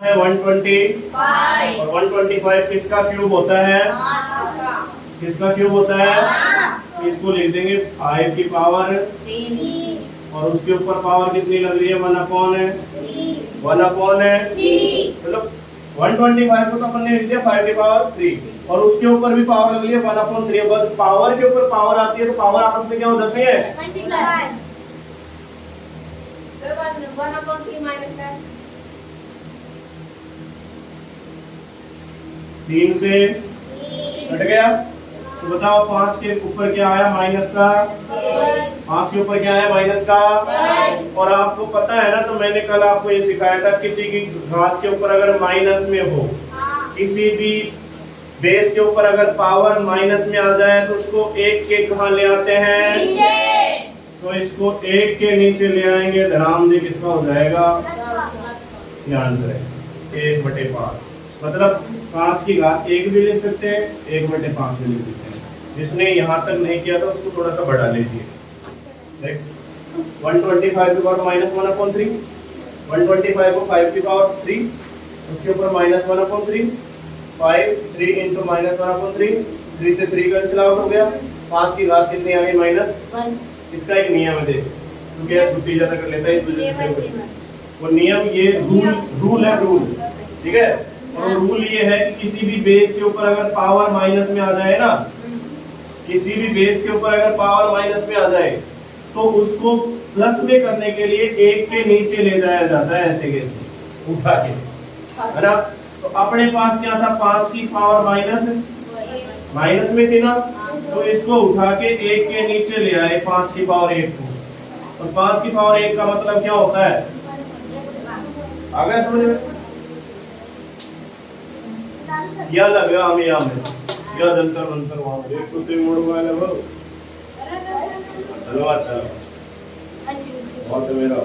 है 125 और 125 किसका क्यूब होता है? किसका क्यूब होता है? इसको लिख देंगे 5 की पावर 3 और उसके ऊपर पावर कितनी लग रही है? 1/3 मतलब 125 को तो अपन ने लिख दिया 5 की पावर 3 और उसके ऊपर भी पावर लग रही है 1/3। बस पावर के ऊपर पावर आती है तो पावर आपस में क्या हो जाती है? मल्टीप्लाई। सर 1/3 माइनस का 3 से हट गया तो बताओ 5 के ऊपर क्या आया? माइनस का 5 के ऊपर क्या है? माइनस का। और आपको पता है ना, तो मैंने कल आपको ये सिखाया था, किसी की घात के ऊपर अगर माइनस में हो, किसी भी बेस के ऊपर अगर पावर माइनस में आ जाए तो उसको 1 के कहाँ ले आते हैं? तो इसको 1 के नीचे ले आएंगे। धराम दे किसका हो जाएगा? ये आंसर है 1/5। मतलब 5 की घात 1 भी ले सकते हैं, 1/5 भी ले सकते हैं। जिसने यहाँ तक नहीं किया था उसको थोड़ा सा बढ़ा लीजिए। देख 125 की पावर -1/3, 125 को 5 की पावर 3, उसके ऊपर -1/3, 5 3 into -1/3, 3 से 3 कैंसिल आउट हो गया। 5 की घात कितनी आ गई? -1। इसका एक नियम है, देख क्योंकि यार छुट्टी ज्यादा कर लेता है इस वजह से वो नियम, ये रूल है, रूल, ठीक है। और रूल ये है कि किसी भी बेस के ऊपर अगर पावर माइनस में आ जाए ना, किसी भी बेस के ऊपर अगर पावर माइनस में आ जाए तो उसको प्लस में करने के लिए 1 के नीचे ले जाया जाता है, ऐसे कैसे उठा के, है ना। तो अपने पास क्या था? 5 की पावर माइनस में थी ना, तो इसको उठा के 1 के नीचे ले आए 5 की पावर 1 को। और 5 की पावर 1 का मतलब क्या होता है? आ गया समझ में? या लगा हम या में या जंतर मंतर वहां पे एक कुत्ते मोड़ वाला वो। चलो अच्छा और तो मेरा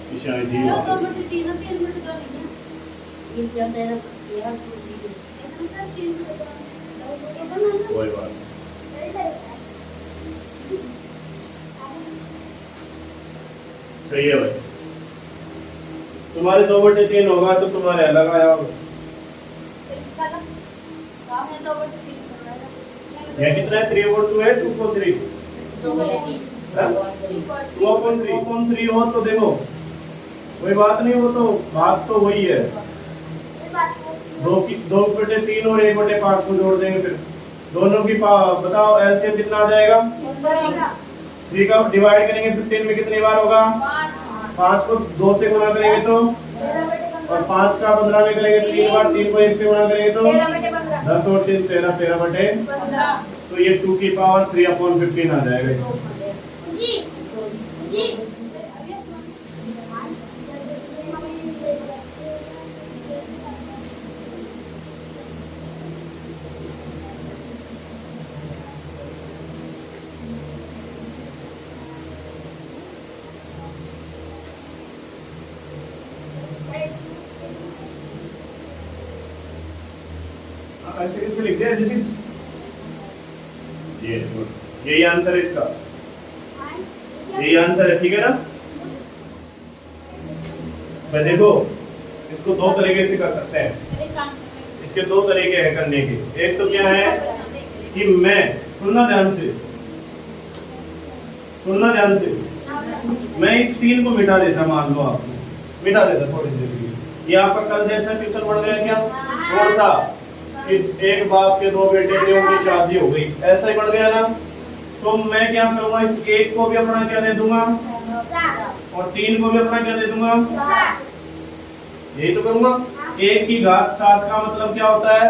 पीछे आई थी 2/3 3 मिनट तो नहीं है ये जब मेरा मेरा कोई बात सही है भाई। तुम्हारे 2/3 होगा तो तुम्हारे अलग आया होगा। यह कितना है? 3/2 है 2/3 2/3 हो तो देखो कोई बात नहीं, वो तो बात तो वही है। 2/3 और 1/5 को जोड़ देंगे, फिर दोनों की बताओ एलसीएम कितना आ जाएगा? 3 का डिवाइड करेंगे 15 में कितनी बार होगा? 5 को 2 से गुणा करेंगे तो, और 5 का 15 में करेंगे 3 बार, 3 को 1 से गुणा करेंगे तो 10 और 3 13 13/15। तो ये 2 की पावर 3/15 आ जाएगा इसको। ऐसे कैसे लिख दिया? यही आंसर है इसका, यही आंसर है, ठीक है ना। मैं देखो इसको 2 तरीके से कर सकते हैं, इसके 2 तरीके हैं करने के। एक तो क्या है कि मैं सुनना ध्यान से मैं इस 3 को मिटा देता, मान लो आपको मिटा देता थोड़ी देर के लिए। ये आपका कल जैसा ट्यूशन पढ़ गया क्या? कौन सा? कि एक बाप के 2 बेटे थे, उनकी शादी हो गई, ऐसा ही बढ़ गया ना। तो मैं क्या करूंगा? इस 1 को भी अपना क्या दे दूंगा और 3 को भी अपना क्या दे दूंगा, यही तो करूंगा। 1 की घात 7 का मतलब क्या होता है?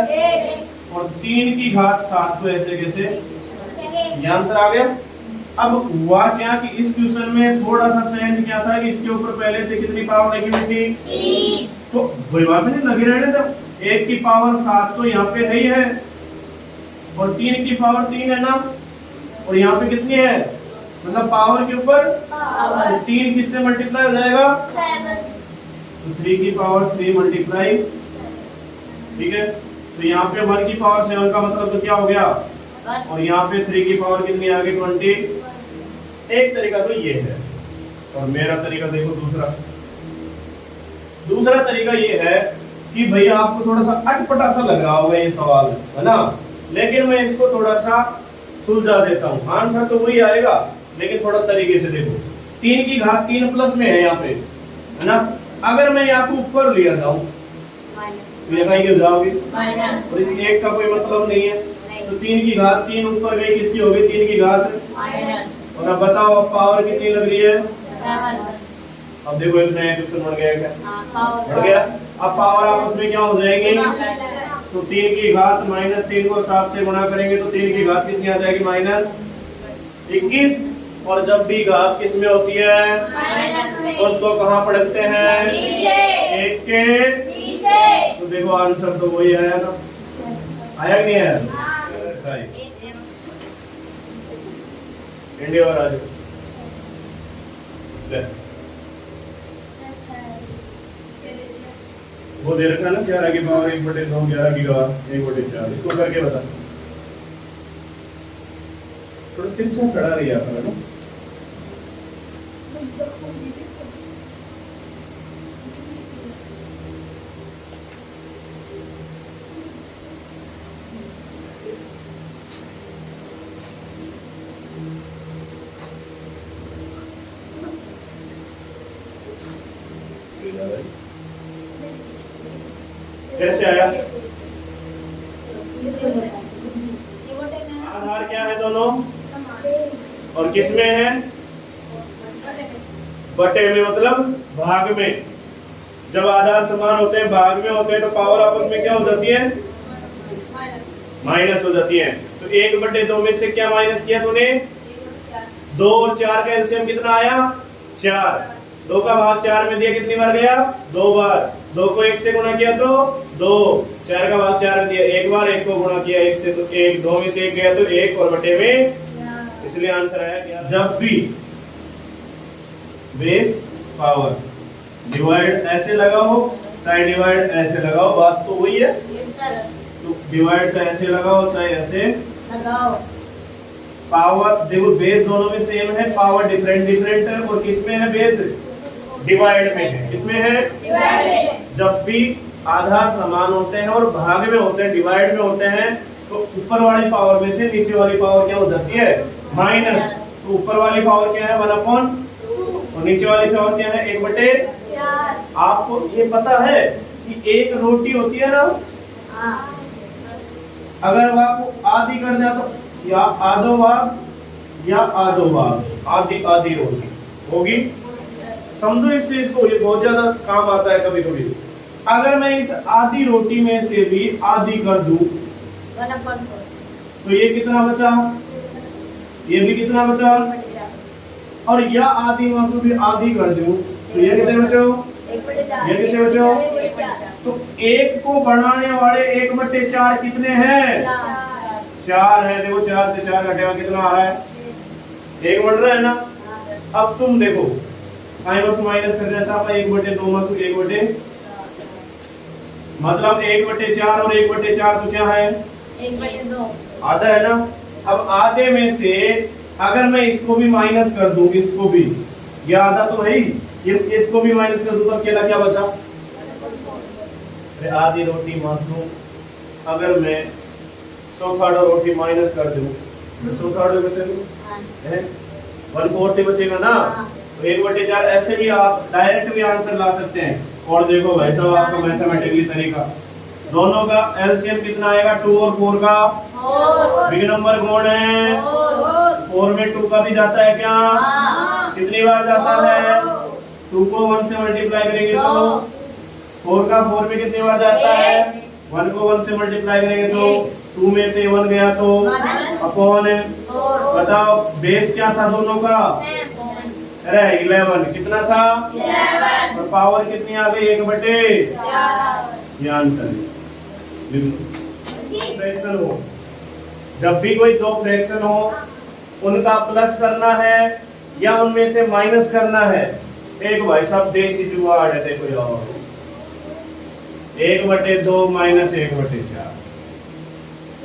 और 3 की घात 7 को ऐसे कैसे, ये आंसर आ गया। अब हुआ क्या कि इस क्वेश्चन में थोड़ा सा चेंज क्या था कि इसके ऊपर पहले से कितनी पावर लगी हुई थी? तो कोई बात नहीं, लगी रहने दो। 1 की पावर 7 तो यहाँ पे नहीं है और 3 की पावर 3 है ना, और यहाँ पे कितनी है? मतलब पावर के ऊपर तो 3 किससे मल्टीप्लाई हो जाएगा? 7। तो 3 की पावर 3 मल्टीप्लाई, ठीक है। तो यहाँ पे 1 की पावर 7 का मतलब तो क्या हो गया? और यहाँ पे 3 की पावर कितनी आ गई? 20। एक तरीका तो ये है, और मेरा तरीका देखो दूसरा। दूसरा तरीका ये है कि भैया आपको थोड़ा सा अटपटा सा लग रहा होगा ये सवाल, है ना, लेकिन मैं इसको थोड़ा सा सुलझा देता हूँ। आंसर तो वही आएगा लेकिन थोड़ा तरीके से देखो। 3 की घात 3 प्लस में है यहाँ पे, है ना। अगर मैं यहाँ को ऊपर लिया जाऊँ तो यहाँ ये जाओगे और इस एक का कोई मतलब नहीं है, तो 3 की घात 3 ऊपर गई, किसकी हो गई 3 की घात, और अब बताओ पावर कितनी लग रही है। अब देखो एक नया क्वेश्चन बढ़ गया, क्या बढ़ गया। अब पावर आपस में क्या हो जाएगी, तो 3 की घात -3 को 7 से गुणा करेंगे तो 3 की घात कितनी आ जाएगी -21। और जब भी घात किस में होती है तो उसको कहाँ पढ़ते हैं, एक के नीचे। तो देखो आंसर तो वही आया ना, आया कि नहीं आया। इंडिया और आज वो दे रखा ना 11 की पावर 1/2 11 की पावर 1/4, इसको करके बता। थोड़ा तिरछा खड़ा रही आप है ना। कैसे आया, आधार क्या है दोनों और किस में है, बटे में मतलब भाग में। जब आधार समान होते हैं भाग में होते हैं तो पावर आपस में क्या हो जाती है, माइनस हो जाती है। तो 1/2 में से क्या माइनस किया तूने, 2 और 4 का एलसीएम कितना आया 4। 2 का भाग 4 में दिया कितनी बार गया, 2 बार। 2 को 1 से गुणा किया तो 2, 4 का भाग 4 में दिया 1 बार, 1 को गुणा किया 1 से तो 1, 2 में से 1 गया तो 1 और बटे में, इसलिए आंसर आया क्या। जब भी बेस पावर डिवाइड ऐसे लगाओ चाहे डिवाइड ऐसे लगाओ, बात तो वही है। तो डिवाइड चाहे ऐसे लगाओ चाहे ऐसे लगाओ, पावर देखो बेस दोनों में सेम है, पावर डिफरेंट डिफरेंट है। और किसमें है बेस, डिवाइड में है, किसमें है डिवाइड। जब भी आधार समान होते हैं और भाग में होते हैं, डिवाइड में होते हैं, तो ऊपर वाली पावर में से नीचे वाली पावर क्या हो जाती है, माइनस। तो ऊपर वाली पावर क्या है 1/2 और नीचे वाली पावर क्या है 1/4। आपको ये पता है कि एक रोटी होती है ना, अगर वो आपको आधी कर दिया तो या आधो भाग या आधो भाग, आधी आधी रोटी होगी। समझो इस चीज को, ये बहुत ज्यादा काम आता है कभी कभी। अगर मैं इस आधी रोटी में से भी आधी कर दूं तो ये कितना बचा, ये भी कितना बचा, और या आधी में से भी आधी कर दूं तो ये कितने बचो, ये कितने बचो। तो 1 को बढ़ाने वाले 1/4 कितने हैं, 4 है। देखो 4 से 4 घटेगा कितना आ रहा है, 1 बढ़ रहा है ना। अब तुम देखो माइनस माइनस करना था, 1/2 में से 1/, मतलब 1/4 और 1/4 तो क्या है 1/2 आधा है ना। अब आधे में से अगर मैं इसको भी माइनस कर दूं, इसको भी, ये आधा तो है ही, ये इसको भी माइनस कर दूं तो अकेला क्या बचा, आधी रोटी मासूम। अगर मैं चौथाड़ा रोटी माइनस कर दूं तो चौथाड़ा बचेगा, 1/4 बचेगा ना। तो 1/4 ऐसे भी आप डायरेक्ट भी आंसर ला सकते हैं। और देखो भाई साहब आपका मैथमेटिकली तरीका, दोनों का एलसीएम कितना आएगा, 2 और 4 का, बिग नंबर कौन है 4 में 2 का भी जाता है क्या, कितनी बार जाता है, 2 को 1 से मल्टीप्लाई करेंगे तो 4 का 4 में कितनी बार जाता है, 1 को 1 से मल्टीप्लाई करेंगे तो 2 में से 1 गया तो अपॉन है। बताओ बेस क्या था दोनों का, अरे 11 कितना था 11, और पावर कितनी आ गई 1/4। ये आंसर है। फ्रैक्शन हो, जब भी कोई दो फ्रैक्शन हो उनका प्लस करना है या उनमें से माइनस करना है। एक भाई साहब देसी जुगाड़ है, देखो यार 1/2 माइनस 1/4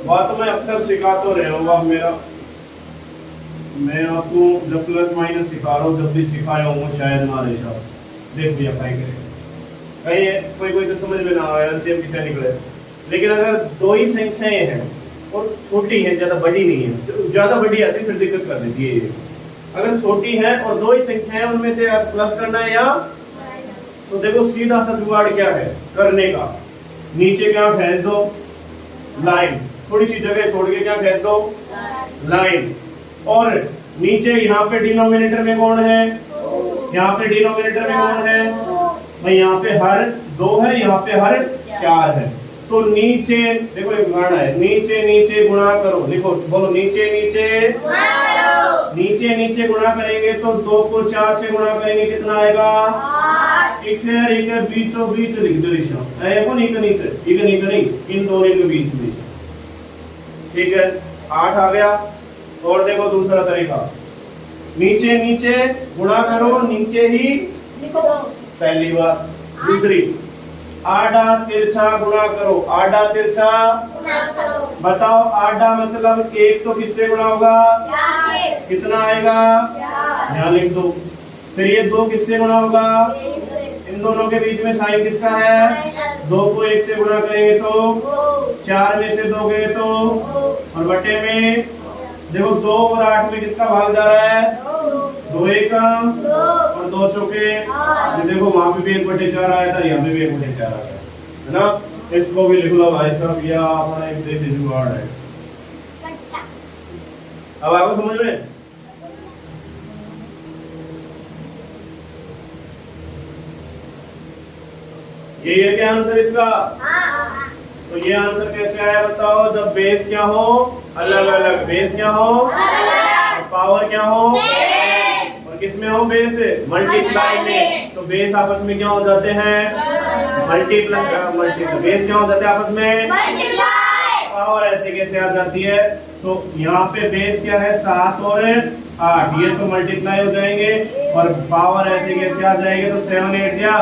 बात मैं अक्सर सिखा तो रहा हूँ। अब मेरा मैं आपको जब प्लस माइनस सिखा रहा हूँ, जब भी सिखाया हूँ शायद हमारे हिसाब से देख भैया क्या करेगा, कहीं कोई कोई तो समझ में ना आए, एलसीएम किसे निकले। लेकिन अगर दो ही संख्याएं हैं और छोटी है, ज्यादा बड़ी नहीं है, तो ज्यादा बड़ी आती है फिर दिक्कत कर देती है ये। अगर छोटी है और दो ही संख्याएं हैं, उनमें से प्लस करना है या, तो देखो सीधा सा जुगाड़ क्या है करने का, नीचे क्या फेंक दो लाइन, थोड़ी सी जगह छोड़ के क्या फेंक दो लाइन, और नीचे यहाँ पे डिनोमिनेटर में कौन है, यहाँ पे डिनोमिनेटर में कौन है भाई, यहाँ पे हर 2 है, यहाँ पे हर 4 है। तो नीचे देखो एक गाना है, नीचे नीचे गुणा करो, लिखो बोलो नीचे नीचे नीचे नीचे गुणा करेंगे तो 2 को 4 से गुणा करेंगे कितना आएगा 8। एक है बीचों बीच लिख दो निशा, ए को नीचे नीचे नहीं, इन दोनों के बीच में, ठीक है 8 आ गया। और देखो दूसरा तरीका, नीचे नीचे गुणा करो, नीचे ही लिखो पहली बार। दूसरी आडा तिरछा गुणा करो, आडा तिरछा गुणा करो, बताओ आडा मतलब 1 तो किससे गुणा होगा, 4 से, कितना आएगा 4, यहाँ लिख दो। फिर ये 2 किससे गुणा होगा, 1 से, इन दोनों के बीच में साइन किसका है, 2 को 1 से गुणा करेंगे तो 4 में से 2 गए तो, और बटे में देखो 2 और 8 में किसका भाग जा रहा है, 2 एकम और 2 चौके, ये देखो वहां पे भी 1/4 आया था, यहाँ पे भी 1/4 आया है ना। इसको भी लिख लो भाई साहब, यह अपना एक देसी जुगाड़ है। अब आपको समझ में, यही है क्या आंसर इसका। तो ये आंसर कैसे आया बताओ, जब बेस क्या हो अलग अलग, बेस क्या हो और पावर क्या हो, और किस में हो बेस मल्टीप्लाई में, तो बेस आपस में क्या हो जाते हैं मल्टीप्लाई, बेस क्या हो जाते हैं आपस में पावर ऐसे कैसे आ जाती है। तो यहाँ पे बेस क्या है 7 और 8, ये तो मल्टीप्लाई हो जाएंगे, और पावर ऐसे कैसे आ जाएंगे, तो 7 8 या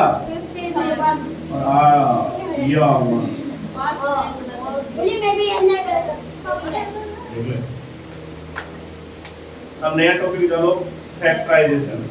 अब नया टॉपिक चलो फैक्टराइजेशन।